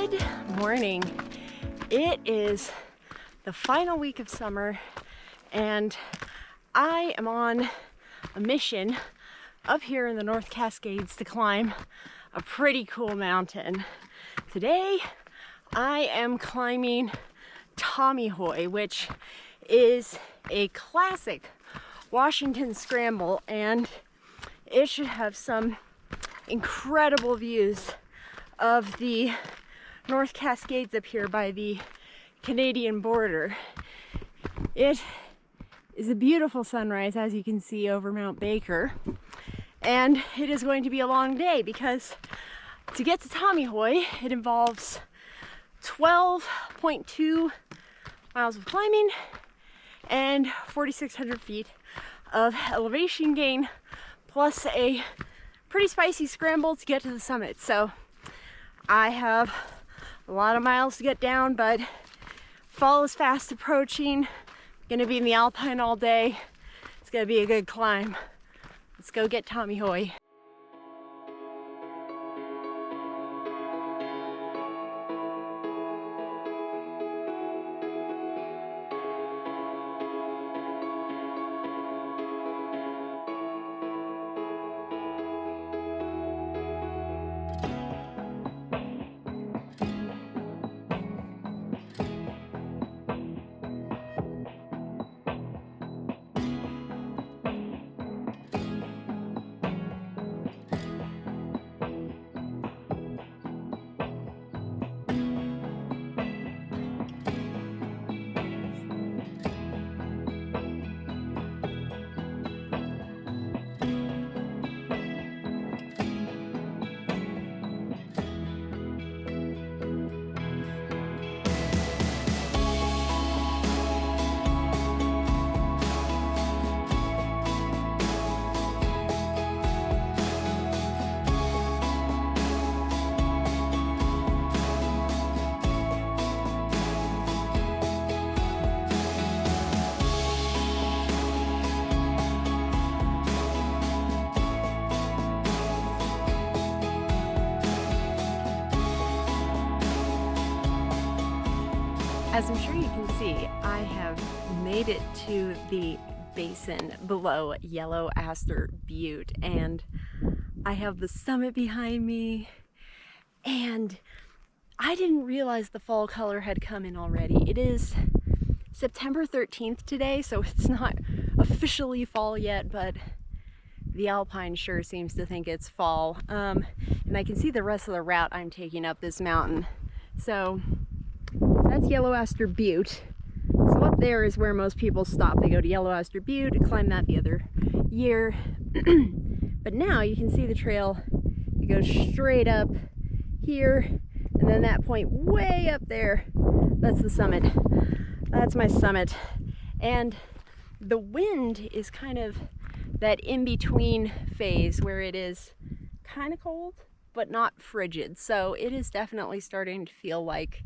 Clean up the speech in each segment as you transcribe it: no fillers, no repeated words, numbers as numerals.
Good morning. It is the final week of summer and I am on a mission up here in the North Cascades to climb a pretty cool mountain. Today I am climbing Tomyhoi, which is a classic Washington scramble, and it should have some incredible views of the North Cascades up here by the Canadian border. It is a beautiful sunrise, as you can see, over Mount Baker, and it is going to be a long day because to get to Tomyhoi it involves 12.2 miles of climbing and 4,600 feet of elevation gain, plus a pretty spicy scramble to get to the summit. So I have a lot of miles to get down, but fall is fast approaching. Gonna be in the Alpine all day. It's gonna be a good climb. Let's go get Tomyhoi. As I'm sure you can see, I have made it to the basin below Yellow Aster Butte, and I have the summit behind me, and I didn't realize the fall color had come in already. It is September 13th today, so it's not officially fall yet, but the Alpine sure seems to think it's fall. And I can see the rest of the route I'm taking up this mountain. So that's Yellow Aster Butte. So up there is where most people stop. They go to Yellow Aster Butte and climb that the other year. But now you can see the trail. You go straight up here, and then that point way up there, that's the summit. That's my summit. And the wind is kind of that in-between phase where it is kind of cold, but not frigid. So it is definitely starting to feel like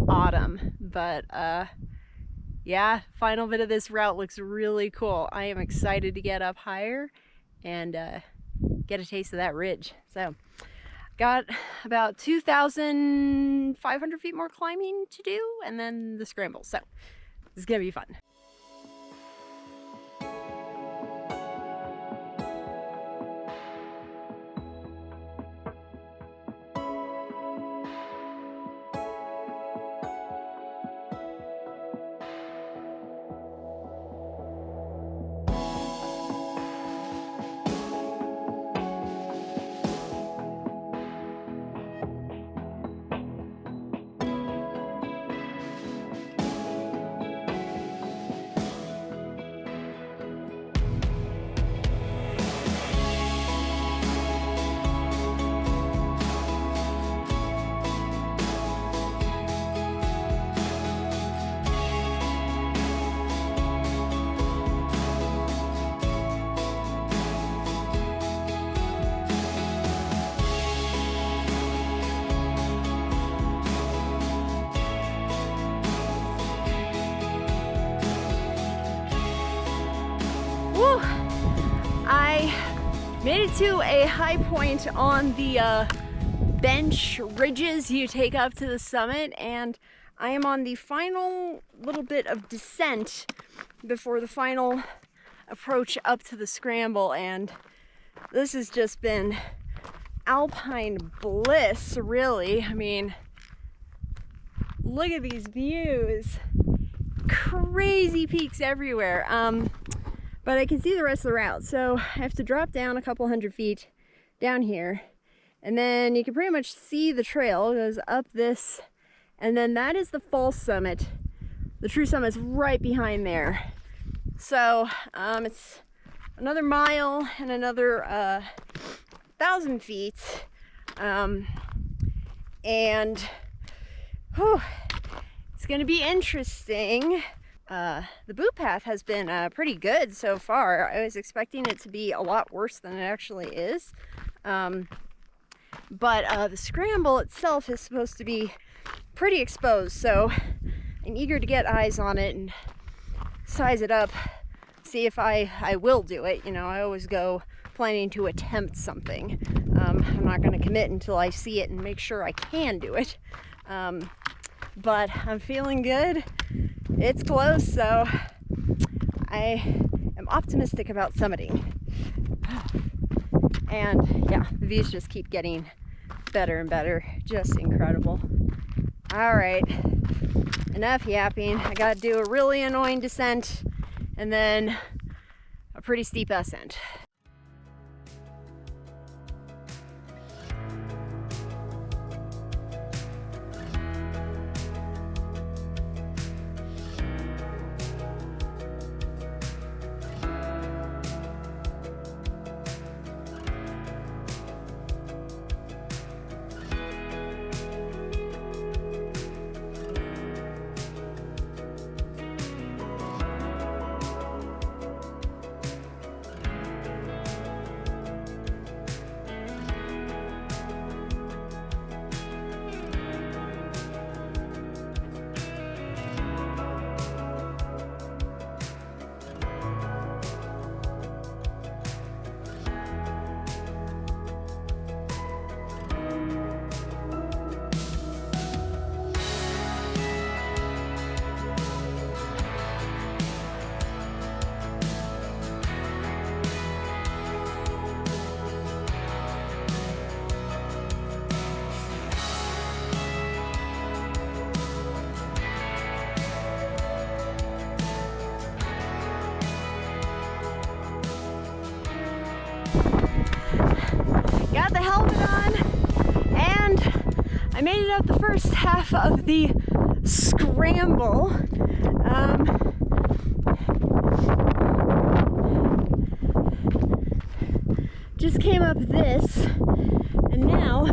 autumn, but yeah, final bit of this route looks really cool. I am excited to get up higher and get a taste of that ridge. So got about 2,500 feet more climbing to do, and then the scramble. So this is gonna be fun. Woo! I made it to a high point on the bench ridges you take up to the summit, and I am on the final little bit of descent before the final approach up to the Scramble, and this has just been alpine bliss, really. I mean, look at these views. Crazy peaks everywhere. But I can see the rest of the route, so I have to drop down a couple hundred feet down here, and then you can pretty much see the trail. It goes up this, and then that is the false summit. The true summit's right behind there. So it's another mile and another 1,000 feet, and whew, it's gonna be interesting. The boot path has been pretty good so far. I was expecting it to be a lot worse than it actually is. But the Scramble itself is supposed to be pretty exposed, so I'm eager to get eyes on it and size it up, see if I will do it. You know, I always go planning to attempt something. I'm not going to commit until I see it and make sure I can do it. But I'm feeling good. It's close, so I am optimistic about summiting. And yeah, the views just keep getting better and better. Just incredible. All right, enough yapping. I gotta do a really annoying descent and then a pretty steep ascent. Got the helmet on, and I made it up the first half of the Scramble. Just came up this, and now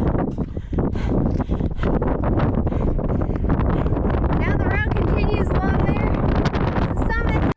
the route continues along there to the summit.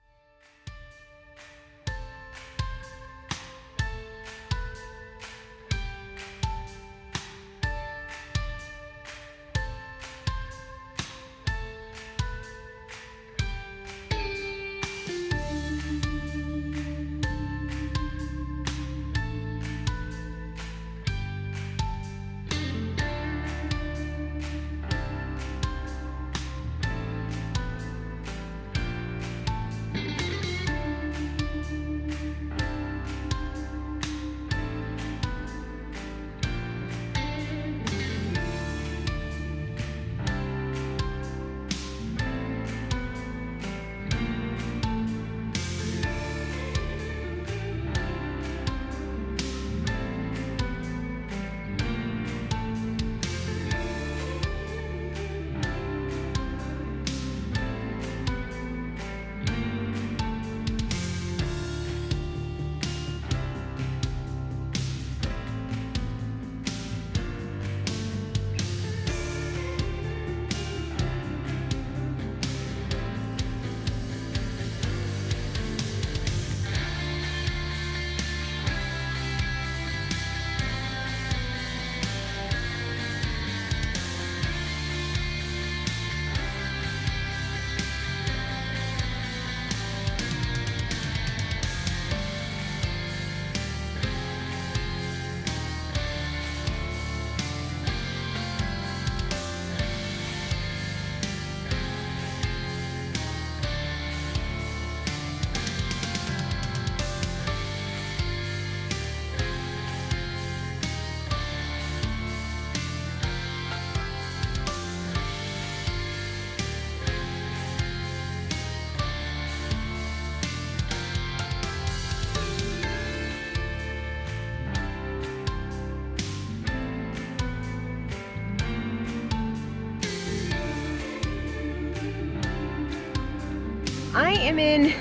I am in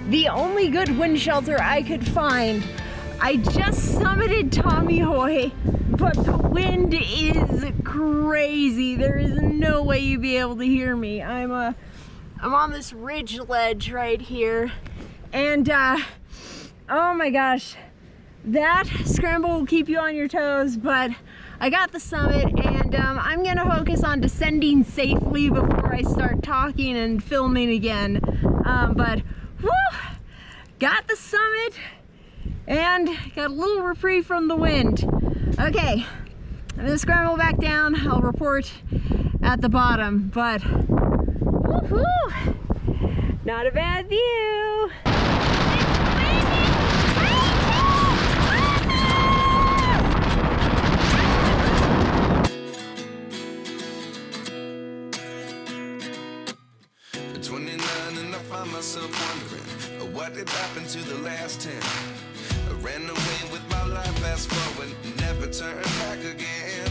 the only good wind shelter I could find. I just summited Tomyhoi, but the wind is crazy. There is no way you'd be able to hear me. I'm on this ridge ledge right here, and oh my gosh, that scramble will keep you on your toes, but I got the summit, and I'm gonna focus on descending safely before I start talking and filming again. But whew, got the summit and got a little reprieve from the wind. Okay, I'm gonna scramble back down. I'll report at the bottom, but woohoo, not a bad view. At 29 and I find myself wondering what did happen to the last 10. I ran away with my life, fast forward, never turn back again.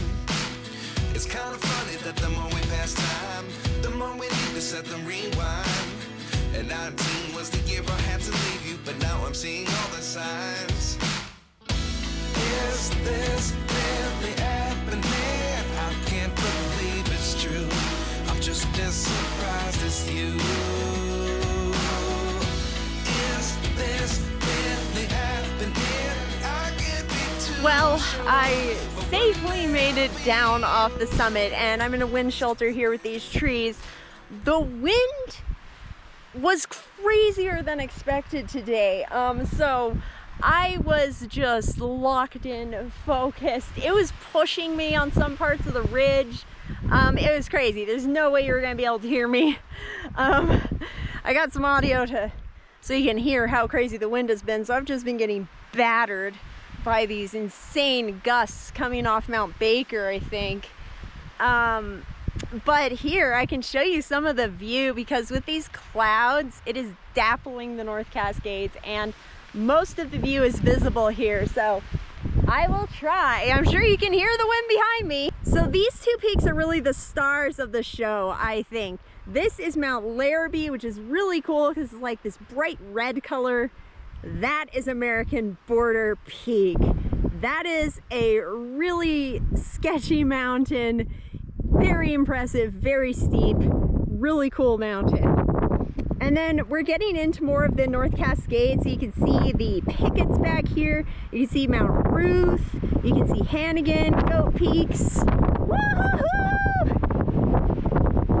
It's kind of funny that the more we pass time, the more we need to set the rewind. And 19 was the year I had to leave you, but now I'm seeing all the signs. Is this really happening? I can't believe it's true. I'm just as surprised as you. Is this really happening? I can't be too Well, sure. I safely made it down off the summit, and I'm in a wind shelter here with these trees. The wind was crazier than expected today, so I was just locked in, focused. It was pushing me on some parts of the ridge. It was crazy. There's no way you're gonna be able to hear me. I got some audio so you can hear how crazy the wind has been. So I've just been getting battered by these insane gusts coming off Mount Baker, I think. But here I can show you some of the view, because with these clouds, it is dappling the North Cascades, and most of the view is visible here. So I will try. I'm sure you can hear the wind behind me. So these two peaks are really the stars of the show, I think. This is Mount Larrabee, which is really cool because it's like this bright red color. That is American Border Peak. That is a really sketchy mountain, very impressive, very steep, really cool mountain. And then we're getting into more of the North Cascades, so you can see the pickets back here. You can see Mount Ruth, you can see Hannigan, Goat Peaks. Woohoo!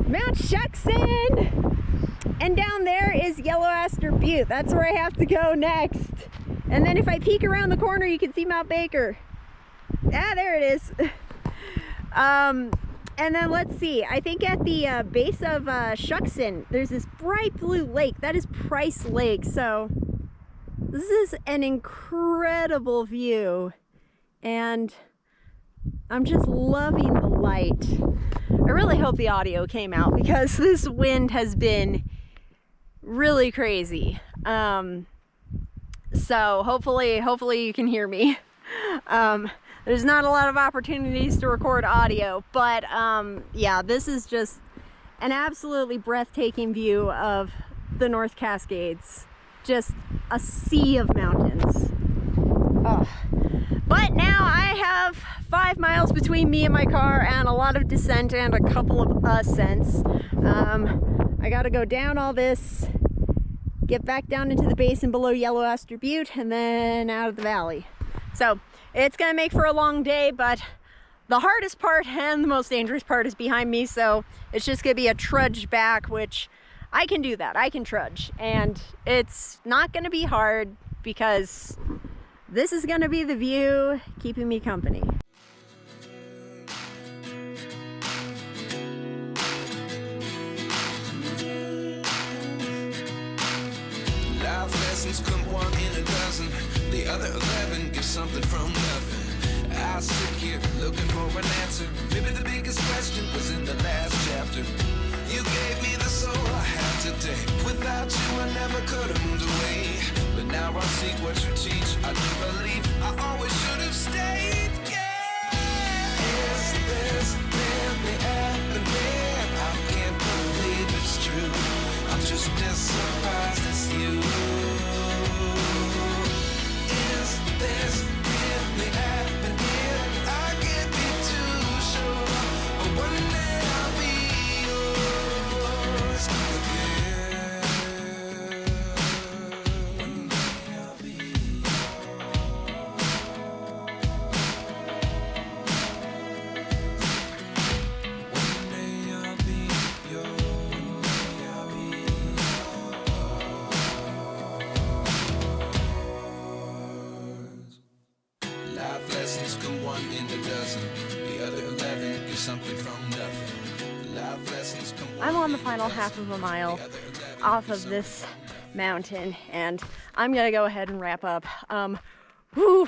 Mount Shuckson! And down there is Yellow Aster Butte. That's where I have to go next. And then if I peek around the corner, you can see Mount Baker. Ah, there it is. And then let's see, I think at the base of Shuckson, there's this bright blue lake. That is Price Lake. So this is an incredible view, and I'm just loving the light. I really hope the audio came out, because this wind has been really crazy. So hopefully you can hear me. There's not a lot of opportunities to record audio, but yeah, this is just an absolutely breathtaking view of the North Cascades. Just a sea of mountains. Oh. But now I have 5 miles between me and my car, and a lot of descent and a couple of ascents. I gotta go down all this, get back down into the basin below Yellow Aster Butte, and then out of the valley. So it's gonna make for a long day, but the hardest part and the most dangerous part is behind me, so it's just gonna be a trudge back, which I can do that. I can trudge, and it's not gonna be hard because this is gonna be the view keeping me company. Life lessons come 1 in a dozen. The other 11 get something from nothing. I sit here looking for an answer. Maybe the biggest question was in the last chapter. You gave me the soul I have today. Without you I never could have moved away. But now I see what you teach. I do believe I always should have stayed. Yeah. Is this really happening? I can't believe it's true. I'm just as surprised I'm on the final half of a mile off of this mountain, and I'm gonna go ahead and wrap up. Whew.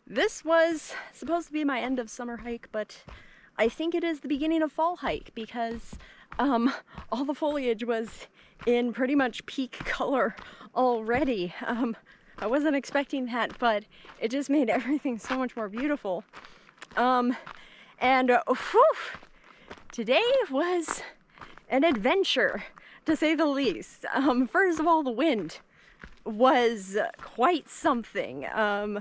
This was supposed to be my end of summer hike, but I think it is the beginning of fall hike because all the foliage was in pretty much peak color already. I wasn't expecting that, but it just made everything so much more beautiful. Whew, today was an adventure, to say the least. First of all, the wind was quite something. I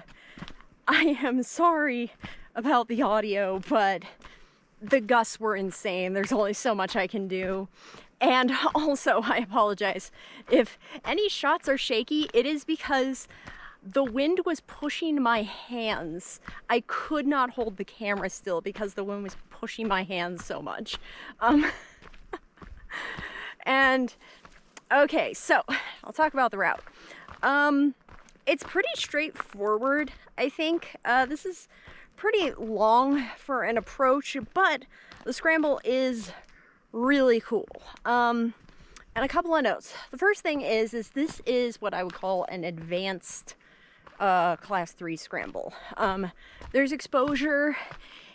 am sorry about the audio, but the gusts were insane. There's only so much I can do. And also, I apologize if any shots are shaky. It is because the wind was pushing my hands. I could not hold the camera still because the wind was pushing my hands so much. And okay, so I'll talk about the route. It's pretty straightforward, I think. This is pretty long for an approach, but the scramble is really cool. And a couple of notes. The first thing is this is what I would call an advanced class 3 scramble. There's exposure,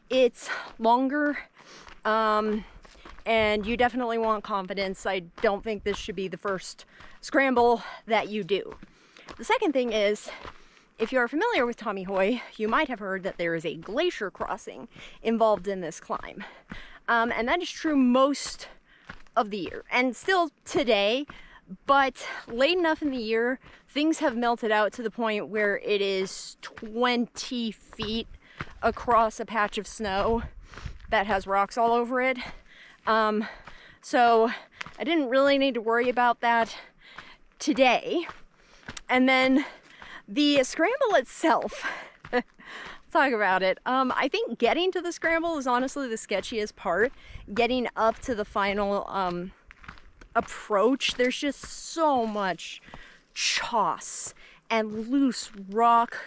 it's longer, and you definitely want confidence. I don't think this should be the first scramble that you do. The second thing is, if you are familiar with Tomyhoi, you might have heard that there is a glacier crossing involved in this climb. And that is true most of the year, and still today, but late enough in the year, things have melted out to the point where it is 20 feet across a patch of snow that has rocks all over it. So I didn't really need to worry about that today. And then the scramble itself, let's talk about it. I think getting to the scramble is honestly the sketchiest part. Getting up to the final approach, there's just so much choss and loose rock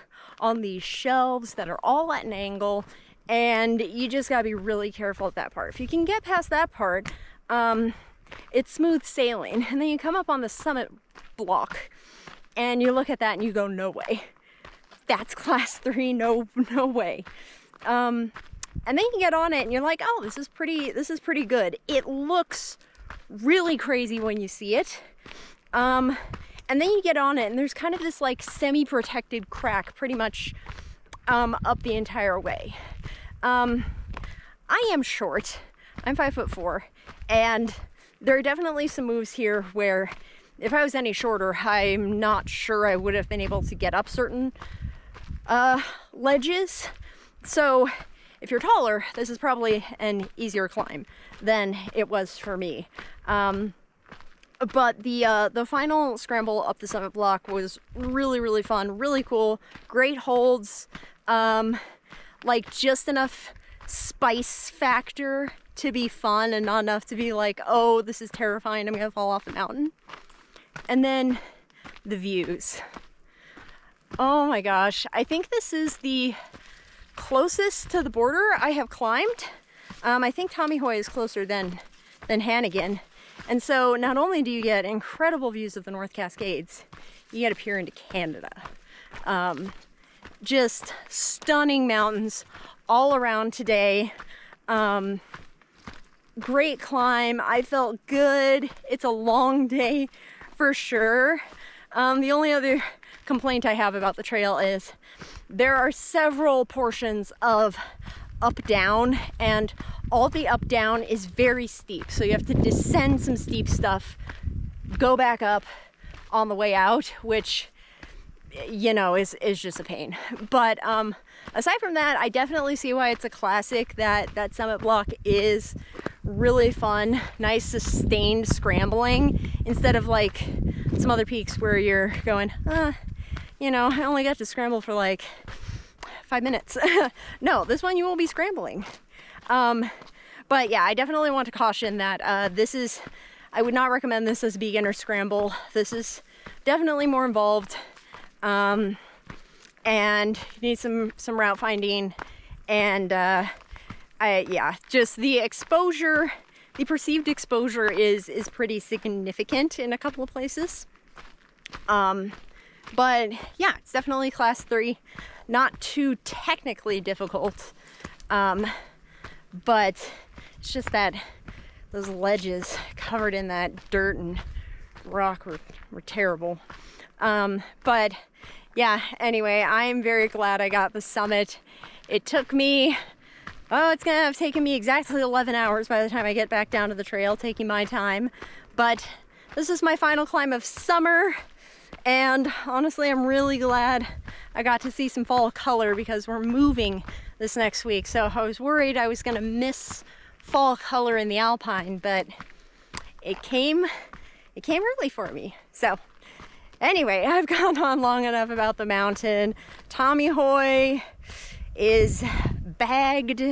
on these shelves that are all at an angle, and you just gotta be really careful at that part. If you can get past that part, it's smooth sailing, and then you come up on the summit block and you look at that and you go, no way, that's class 3, no way. And then you get on it and you're like, oh, this is pretty good. It looks really crazy when you see it. And then you get on it and there's kind of this like semi-protected crack pretty much up the entire way. I am short, I'm 5'4", and there are definitely some moves here where if I was any shorter, I'm not sure I would have been able to get up certain ledges. So if you're taller, this is probably an easier climb than it was for me. But the final scramble up the summit block was really, really fun, really cool, great holds, like just enough spice factor to be fun and not enough to be like, oh, this is terrifying, I'm gonna fall off the mountain. And then the views. Oh my gosh, I think this is the closest to the border I have climbed. I think Tomyhoi is closer than Hannigan. And so not only do you get incredible views of the North Cascades, you get a peer into Canada. Just stunning mountains all around today. Great climb. I felt good. It's a long day for sure. The only other complaint I have about the trail is there are several portions of up-down, and all the up-down is very steep. So you have to descend some steep stuff, go back up on the way out, which, you know, is just a pain. But aside from that, I definitely see why it's a classic. That summit block is really fun, nice sustained scrambling instead of like some other peaks where you're going, you know, I only got to scramble for like 5 minutes. No, this one you will be scrambling. But yeah, I definitely want to caution that I would not recommend this as a beginner scramble. This is definitely more involved, and you need some route finding, and yeah, just the exposure the perceived exposure is pretty significant in a couple of places. But yeah, it's definitely class 3, not too technically difficult, but it's just that those ledges covered in that dirt and rock were terrible. But yeah, anyway, I'm very glad I got the summit. It took me, it's gonna have taken me exactly 11 hours by the time I get back down to the trail, taking my time. But this is my final climb of summer, and honestly, I'm really glad I got to see some fall color because we're moving this next week. So I was worried I was gonna miss fall color in the Alpine, but it came early for me. So anyway, I've gone on long enough about the mountain. Tomyhoi is bagged.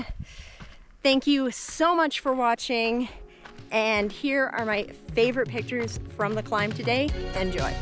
Thank you so much for watching, and here are my favorite pictures from the climb today. Enjoy.